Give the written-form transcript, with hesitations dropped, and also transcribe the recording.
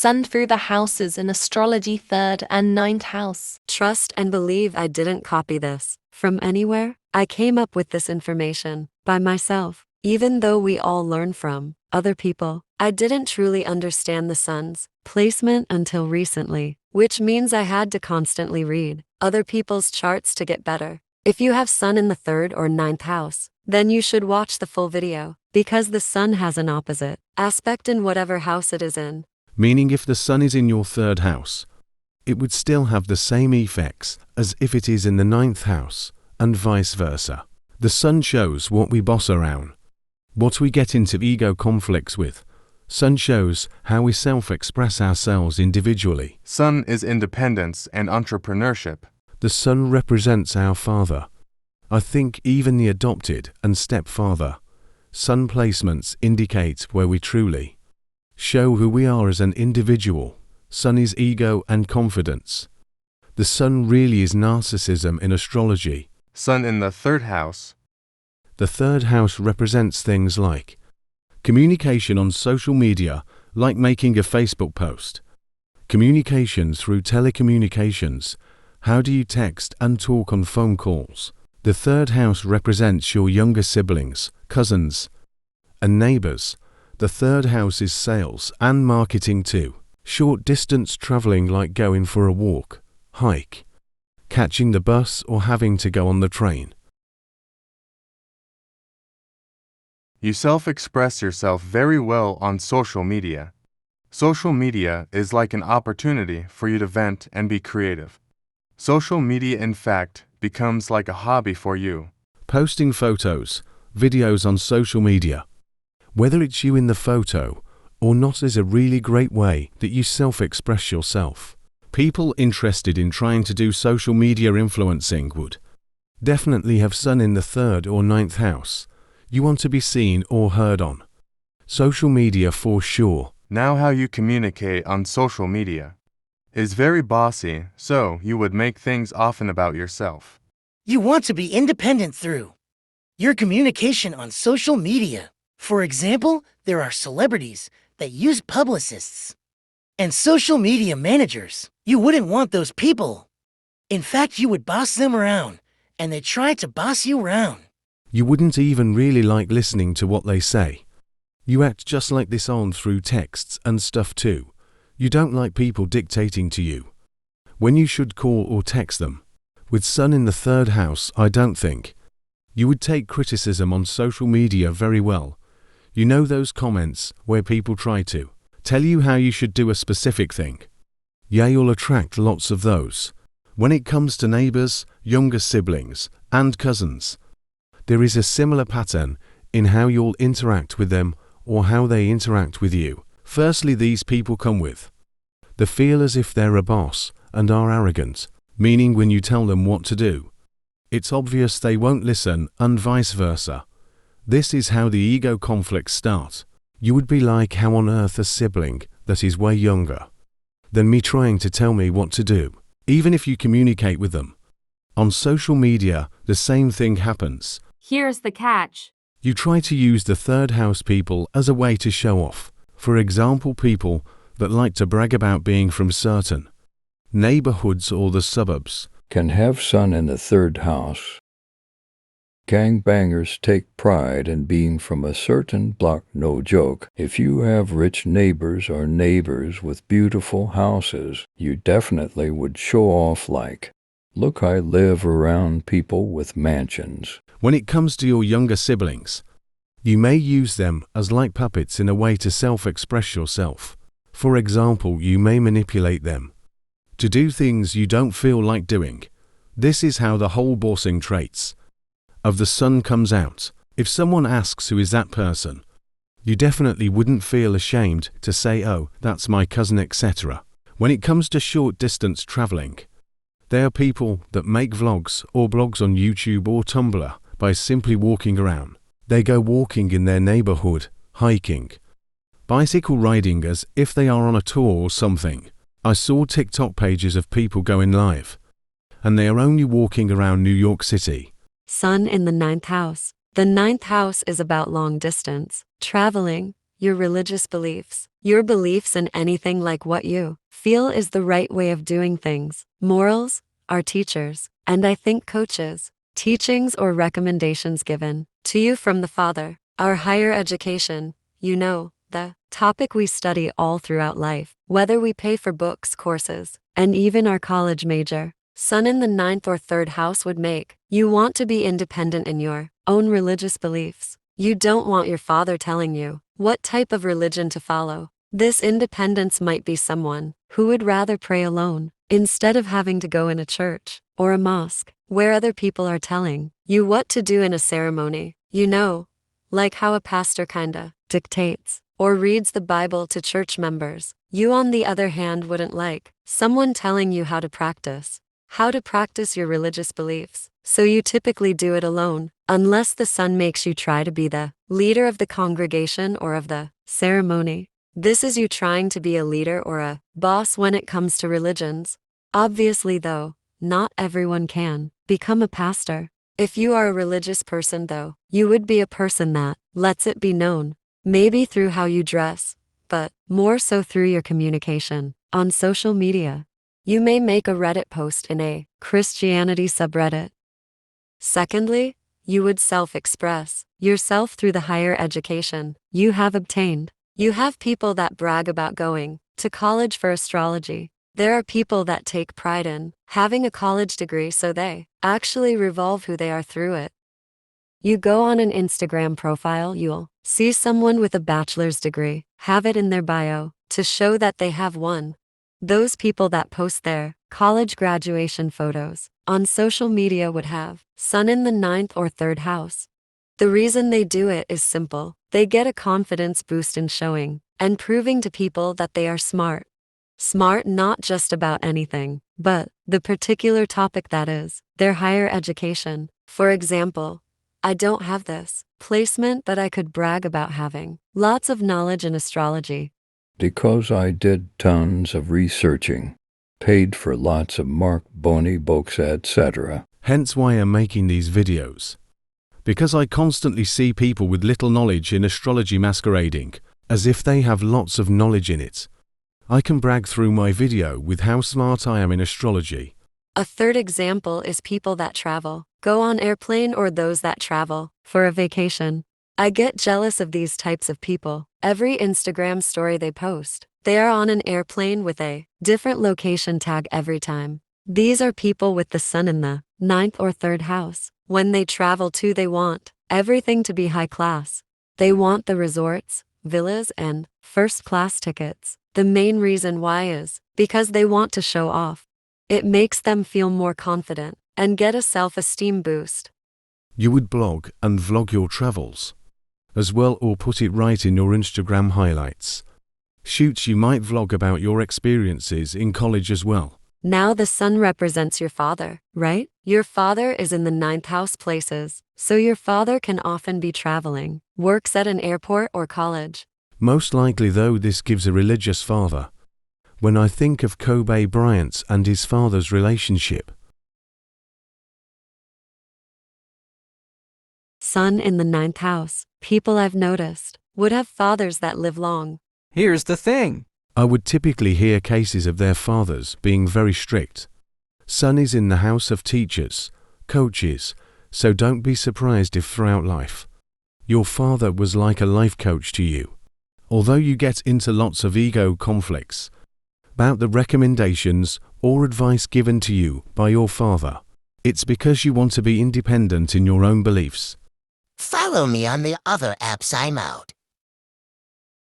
Sun through the houses in astrology 3rd and 9th house. Trust and believe I didn't copy this from anywhere. I came up with this information by myself. Even though we all learn from other people, I didn't truly understand the sun's placement until recently, which means I had to constantly read other people's charts to get better. If you have sun in the 3rd or 9th house, then you should watch the full video, because the sun has an opposite aspect in whatever house it is in. Meaning if the sun is in your 3rd house, it would still have the same effects as if it is in the 9th house, and vice versa. The sun shows what we boss around, what we get into ego conflicts with. Sun shows how we self-express ourselves individually. Sun is independence and entrepreneurship. The sun represents our father. I think even the adopted and stepfather. Sun placements indicate where we truly show who we are as an individual. Sun is ego and confidence. The sun really is narcissism in astrology. Sun in the 3rd house. The 3rd house represents things like communication on social media, like making a Facebook post. Communication through telecommunications. How do you text and talk on phone calls? The 3rd house represents your younger siblings, cousins, and neighbors. The 3rd house is sales and marketing too. Short distance traveling like going for a walk, hike, catching the bus or having to go on the train. You self-express yourself very well on social media. Social media is like an opportunity for you to vent and be creative. Social media, in fact, becomes like a hobby for you. Posting photos, videos on social media, whether it's you in the photo or not, is a really great way that you self-express yourself. People interested in trying to do social media influencing would definitely have sun in the 3rd or 9th house. You want to be seen or heard on social media for sure. Now how you communicate on social media is very bossy, so you would make things often about yourself. You want to be independent through your communication on social media. For example, there are celebrities that use publicists and social media managers. You wouldn't want those people. In fact, you would boss them around, and they try to boss you around. You wouldn't even really like listening to what they say. You act just like this on through texts and stuff too. You don't like people dictating to you when you should call or text them. With sun in the 3rd house, I don't think you would take criticism on social media very well. You know those comments where people try to tell you how you should do a specific thing? Yeah, you'll attract lots of those. When it comes to neighbors, younger siblings, and cousins, there is a similar pattern in how you'll interact with them or how they interact with you. Firstly, these people come with the feel as if they're a boss and are arrogant, meaning when you tell them what to do, it's obvious they won't listen, and vice versa. This is how the ego conflicts start. You would be like, how on earth a sibling that is way younger than me trying to tell me what to do? Even if you communicate with them on social media, the same thing happens. Here's the catch. You try to use the 3rd house people as a way to show off. For example, people that like to brag about being from certain neighborhoods or the suburbs can have sun in the 3rd house. Gangbangers take pride in being from a certain block, no joke. If you have rich neighbors or neighbors with beautiful houses, you definitely would show off like, look, I live around people with mansions. When it comes to your younger siblings, you may use them as like puppets in a way to self-express yourself. For example, you may manipulate them to do things you don't feel like doing. This is how the whole bossing traits of the sun comes out. If someone asks who is that person, you definitely wouldn't feel ashamed to say, oh, that's my cousin, etc. When it comes to short distance traveling, there are people that make vlogs or blogs on YouTube or Tumblr by simply walking around. They go walking in their neighborhood, hiking, bicycle riding as if they are on a tour or something. I saw TikTok pages of people going live, and they are only walking around New York City. Sun in the 9th house. The 9th house is about long distance traveling. your religious beliefs. Your beliefs in anything like what you feel is the right way of doing things. Morals are teachers, and I think coaches, teachings or recommendations given to you from the Father. Our higher education, the topic we study all throughout life, whether we pay for books, courses, and even our college major. Sun in the ninth or third house would make you want to be independent in your own religious beliefs. You don't want your father telling you what type of religion to follow. This independence might be someone who would rather pray alone instead of having to go in a church or a mosque where other people are telling you what to do in a ceremony. Like how a pastor kinda dictates or reads the Bible to church members. You, on the other hand, wouldn't like someone telling you how to practice your religious beliefs. So you typically do it alone, unless the sun makes you try to be the leader of the congregation or of the ceremony. This is you trying to be a leader or a boss when it comes to religions. Obviously, though, not everyone can become a pastor. If you are a religious person, though, you would be a person that lets it be known, maybe through how you dress, but more so through your communication on social media. You may make a Reddit post in a Christianity subreddit. Secondly, you would self-express yourself through the higher education you have obtained. You have people that brag about going to college for astrology. There are people that take pride in having a college degree, so they actually revolve who they are through it. You go on an Instagram profile, you'll see someone with a bachelor's degree have it in their bio to show that they have one. Those people that post their college graduation photos on social media would have Sun in the ninth or third house. The reason they do it is simple. They get a confidence boost in showing and proving to people that they are smart. Smart not just about anything, but the particular topic, that is, their higher education. For example, I don't have this placement, but I could brag about having lots of knowledge in astrology. Because I did tons of researching, paid for lots of Mark Boni books, etc. Hence why I'm making these videos. Because I constantly see people with little knowledge in astrology masquerading as if they have lots of knowledge in it. I can brag through my video with how smart I am in astrology. A third example is people that travel, go on airplane, or those that travel for a vacation. I get jealous of these types of people. Every Instagram story they post, they are on an airplane with a different location tag every time. These are people with the sun in the ninth or third house. When they travel too, they want everything to be high class. They want the resorts, villas, and first-class tickets. The main reason why is because they want to show off. It makes them feel more confident and get a self-esteem boost. You would blog and vlog your travels as well, or put it right in your Instagram highlights. Shoots, you might vlog about your experiences in college as well. Now the sun represents your father, right? Your father is in the ninth house places, so your father can often be traveling, works at an airport or college. Most likely, though, this gives a religious father. When I think of Kobe Bryant and his father's relationship. Sun in the ninth house. People I've noticed would have fathers that live long. Here's the thing. I would typically hear cases of their fathers being very strict. Sun is in the house of teachers, coaches, so don't be surprised if throughout life your father was like a life coach to you. Although you get into lots of ego conflicts about the recommendations or advice given to you by your father, it's because you want to be independent in your own beliefs. Follow me on the other apps I'm out.